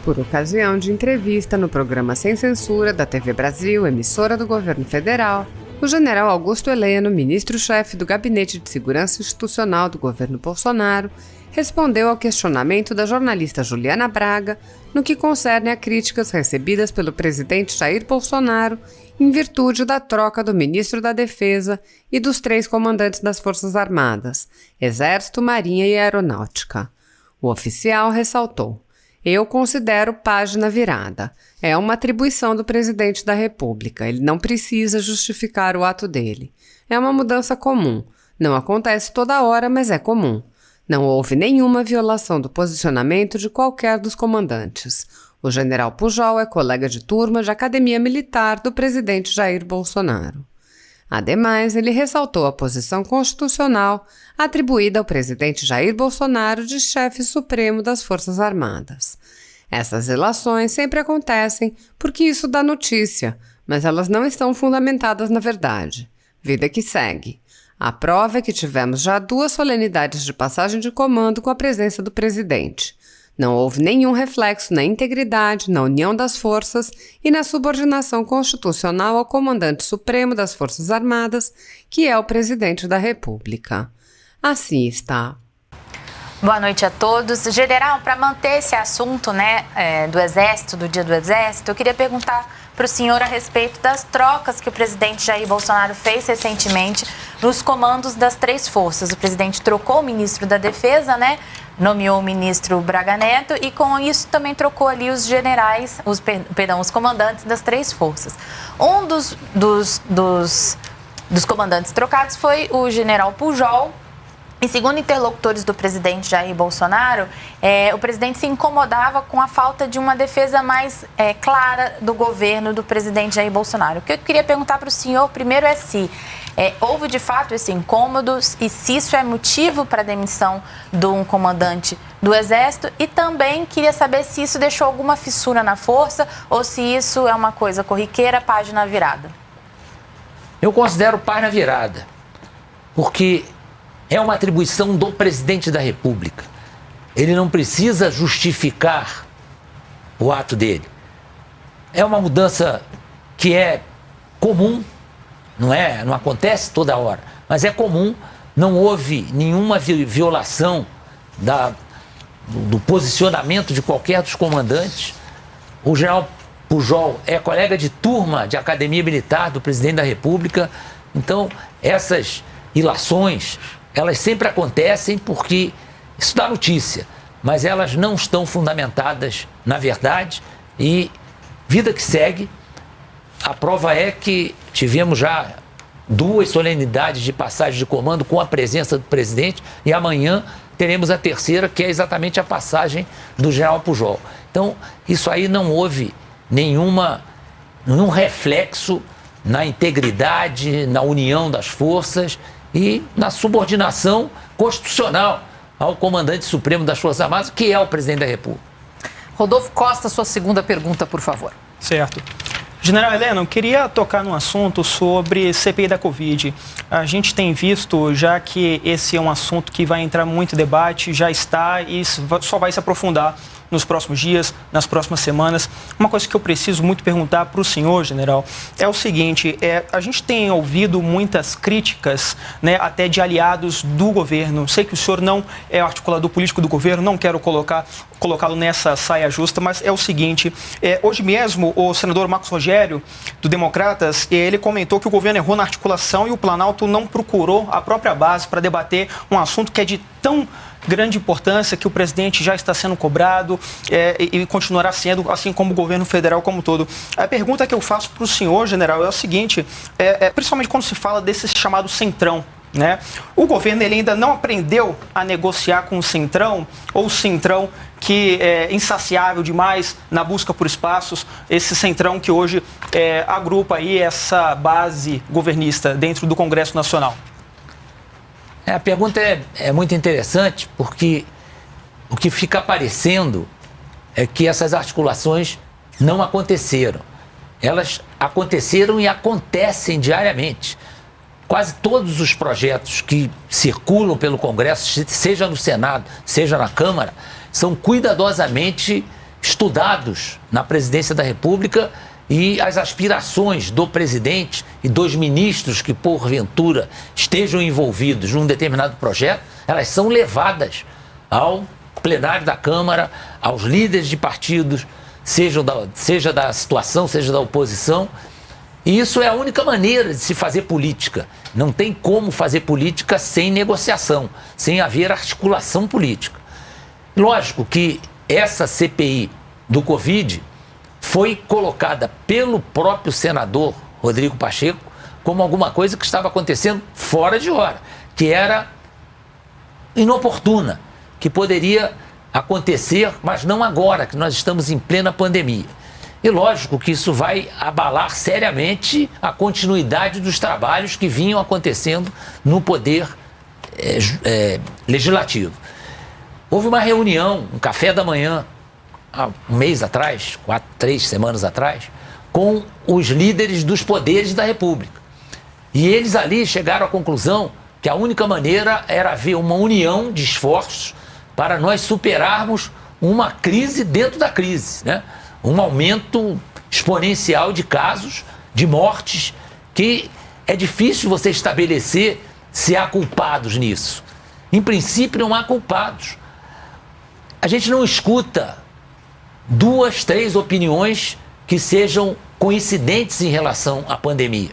Por ocasião de entrevista no programa Sem Censura da TV Brasil, emissora do governo federal, o general Augusto Heleno, ministro-chefe do Gabinete de Segurança Institucional do governo Bolsonaro, respondeu ao questionamento da jornalista Juliana Braga no que concerne a críticas recebidas pelo presidente Jair Bolsonaro em virtude da troca do ministro da Defesa e dos 3 comandantes das Forças Armadas, Exército, Marinha e Aeronáutica. O oficial ressaltou: "Eu considero página virada. É uma atribuição do presidente da República. Ele não precisa justificar o ato dele. É uma mudança comum. Não acontece toda hora, mas é comum. Não houve nenhuma violação do posicionamento de qualquer dos comandantes. O general Pujol é colega de turma de academia militar do presidente Jair Bolsonaro." Ademais, ele ressaltou a posição constitucional atribuída ao presidente Jair Bolsonaro de chefe supremo das Forças Armadas. Essas relações sempre acontecem porque isso dá notícia, mas elas não estão fundamentadas na verdade. Vida que segue. A prova é que tivemos já 2 solenidades de passagem de comando com a presença do presidente. Não houve nenhum reflexo na integridade, na união das forças e na subordinação constitucional ao comandante supremo das Forças Armadas, que é o presidente da República. Assim está. Boa noite a todos. General, para manter esse assunto, do Exército, do Dia do Exército, eu queria perguntar para o senhor a respeito das trocas que o presidente Jair Bolsonaro fez recentemente nos comandos das 3 forças. O presidente trocou o ministro da Defesa, nomeou o ministro Braga Neto e com isso também trocou ali os generais, os comandantes das 3 forças. Um dos comandantes trocados foi o general Pujol. E segundo interlocutores do presidente Jair Bolsonaro, o presidente se incomodava com a falta de uma defesa mais clara do governo do presidente Jair Bolsonaro. O que eu queria perguntar para o senhor primeiro é se houve de fato esse incômodo e se isso é motivo para a demissão de um comandante do Exército, e também queria saber se isso deixou alguma fissura na força ou se isso é uma coisa corriqueira, página virada. Eu considero página virada, porque é uma atribuição do presidente da República. Ele não precisa justificar o ato dele. É uma mudança que é comum, não acontece toda hora, mas é comum. Não houve nenhuma violação do posicionamento de qualquer dos comandantes. O general Pujol é colega de turma de academia militar do presidente da República. Então, essas ilações, elas sempre acontecem porque isso dá notícia, mas elas não estão fundamentadas na verdade e vida que segue. A prova é que tivemos já 2 solenidades de passagem de comando com a presença do presidente e amanhã teremos a 3ª, que é exatamente a passagem do general Pujol. Então, isso aí não houve nenhum reflexo na integridade, na união das forças e na subordinação constitucional ao comandante supremo das Forças Armadas, que é o presidente da República. Rodolfo Costa, sua segunda pergunta, por favor. Certo. General Heleno, eu queria tocar num assunto sobre CPI da Covid. A gente tem visto, já que esse é um assunto que vai entrar muito em debate, já está e só vai se aprofundar nos próximos dias, nas próximas semanas. Uma coisa que eu preciso muito perguntar para o senhor, general, é o seguinte: a gente tem ouvido muitas críticas, até de aliados do governo. Sei que o senhor não é articulador político do governo, não quero colocá-lo nessa saia justa, mas é o seguinte: hoje mesmo o senador Marcos Rogério, do Democratas, ele comentou que o governo errou na articulação e o Planalto não procurou a própria base para debater um assunto que é de tão grande importância, que o presidente já está sendo cobrado e continuará sendo, assim como o governo federal como um todo. A pergunta que eu faço para o senhor, general, é o seguinte, principalmente quando se fala desse chamado centrão, o governo ele ainda não aprendeu a negociar com o centrão, ou o centrão que é insaciável demais na busca por espaços, esse centrão que hoje agrupa aí essa base governista dentro do Congresso Nacional? A pergunta é muito interessante, porque o que fica aparecendo é que essas articulações não aconteceram. Elas aconteceram e acontecem diariamente. Quase todos os projetos que circulam pelo Congresso, seja no Senado, seja na Câmara, são cuidadosamente estudados na presidência da República e as aspirações do presidente e dos ministros que, porventura, estejam envolvidos num determinado projeto, elas são levadas ao plenário da Câmara, aos líderes de partidos, seja da situação, seja da oposição. E isso é a única maneira de se fazer política. Não tem como fazer política sem negociação, sem haver articulação política. Lógico que essa CPI do Covid foi colocada pelo próprio senador Rodrigo Pacheco como alguma coisa que estava acontecendo fora de hora, que era inoportuna, que poderia acontecer, mas não agora, que nós estamos em plena pandemia. E lógico que isso vai abalar seriamente a continuidade dos trabalhos que vinham acontecendo no poder legislativo. Houve uma reunião, um café da manhã, há um mês atrás, 3 semanas atrás, com os líderes dos poderes da República. E eles ali chegaram à conclusão que a única maneira era haver uma união de esforços para nós superarmos uma crise dentro da crise, né? Um aumento exponencial de casos, de mortes, que é difícil você estabelecer se há culpados nisso. Em princípio, não há culpados. A gente não escuta 2, 3 opiniões que sejam coincidentes em relação à pandemia.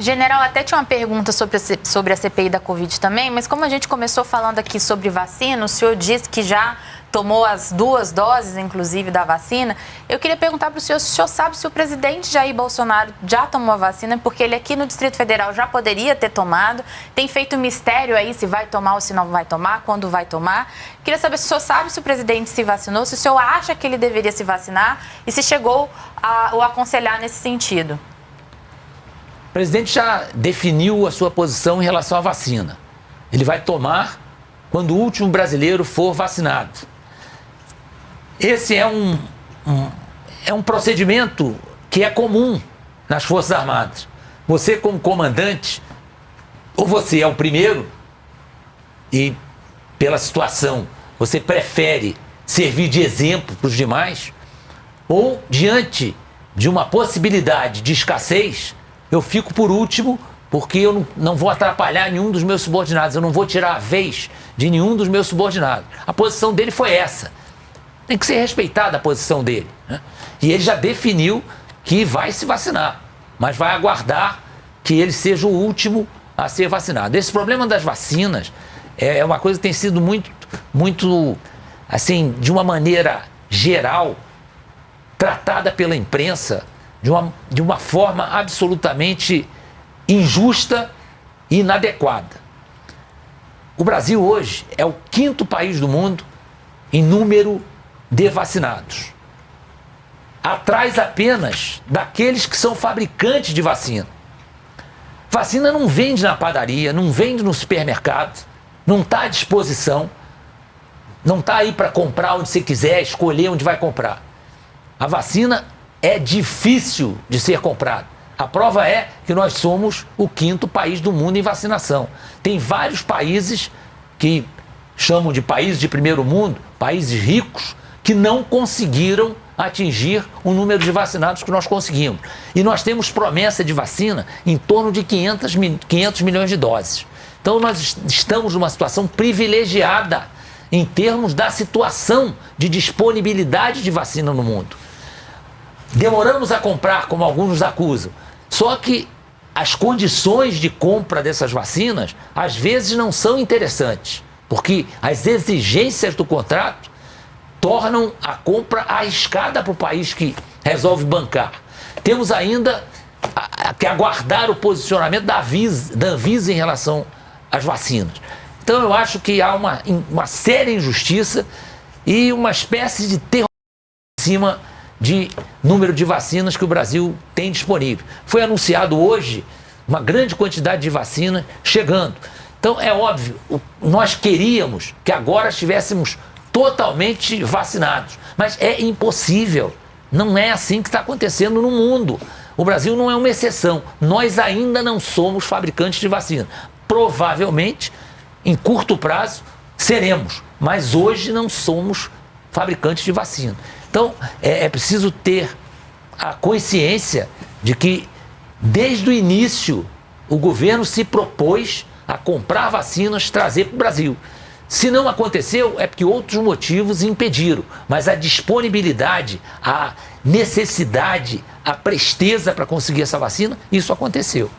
General, até tinha uma pergunta sobre a CPI da Covid também, mas como a gente começou falando aqui sobre vacina, o senhor disse que já tomou as 2 doses, inclusive, da vacina. Eu queria perguntar para o senhor sabe se o presidente Jair Bolsonaro já tomou a vacina, porque ele aqui no Distrito Federal já poderia ter tomado, tem feito mistério aí se vai tomar ou se não vai tomar, quando vai tomar. Queria saber se o senhor sabe se o presidente se vacinou, se o senhor acha que ele deveria se vacinar e se chegou a o aconselhar nesse sentido. O presidente já definiu a sua posição em relação à vacina. Ele vai tomar quando o último brasileiro for vacinado. Esse é um procedimento que é comum nas Forças Armadas. Você, como comandante, ou você é o primeiro e, pela situação, você prefere servir de exemplo para os demais, ou, diante de uma possibilidade de escassez, eu fico por último, porque eu não vou atrapalhar nenhum dos meus subordinados, eu não vou tirar a vez de nenhum dos meus subordinados. A posição dele foi essa. Tem que ser respeitada a posição dele, né? E ele já definiu que vai se vacinar, mas vai aguardar que ele seja o último a ser vacinado. Esse problema das vacinas é uma coisa que tem sido muito, assim, de uma maneira geral, tratada pela imprensa de uma forma absolutamente injusta e inadequada. O Brasil hoje é o 5º país do mundo em número de vacinados, atrás apenas daqueles que são fabricantes de vacina. Vacina não vende na padaria, não vende no supermercado, não está à disposição, não está aí para comprar onde você quiser, escolher onde vai comprar. A vacina é difícil de ser comprada. A prova é que nós somos o 5º país do mundo em vacinação. Tem vários países que chamam de países de primeiro mundo, países ricos, que não conseguiram atingir o número de vacinados que nós conseguimos. E nós temos promessa de vacina em torno de 500 milhões de doses. Então nós estamos numa situação privilegiada em termos da situação de disponibilidade de vacina no mundo. Demoramos a comprar, como alguns nos acusam. Só que as condições de compra dessas vacinas, às vezes, não são interessantes, porque as exigências do contrato tornam a compra arriscada para o país que resolve bancar. Temos ainda que aguardar o posicionamento da Anvisa em relação às vacinas. Então, eu acho que há uma séria injustiça e uma espécie de terror em cima de número de vacinas que o Brasil tem disponível. Foi anunciado hoje uma grande quantidade de vacinas chegando. Então, é óbvio, nós queríamos que agora estivéssemos totalmente vacinados, mas é impossível. Não é assim que está acontecendo no mundo. O Brasil não é uma exceção. Nós ainda não somos fabricantes de vacina. Provavelmente, em curto prazo, seremos, mas hoje não somos fabricantes de vacina. Então, é preciso ter a consciência de que, desde o início, o governo se propôs a comprar vacinas, trazer para o Brasil. Se não aconteceu, é porque outros motivos impediram. Mas a disponibilidade, a necessidade, a presteza para conseguir essa vacina, isso aconteceu.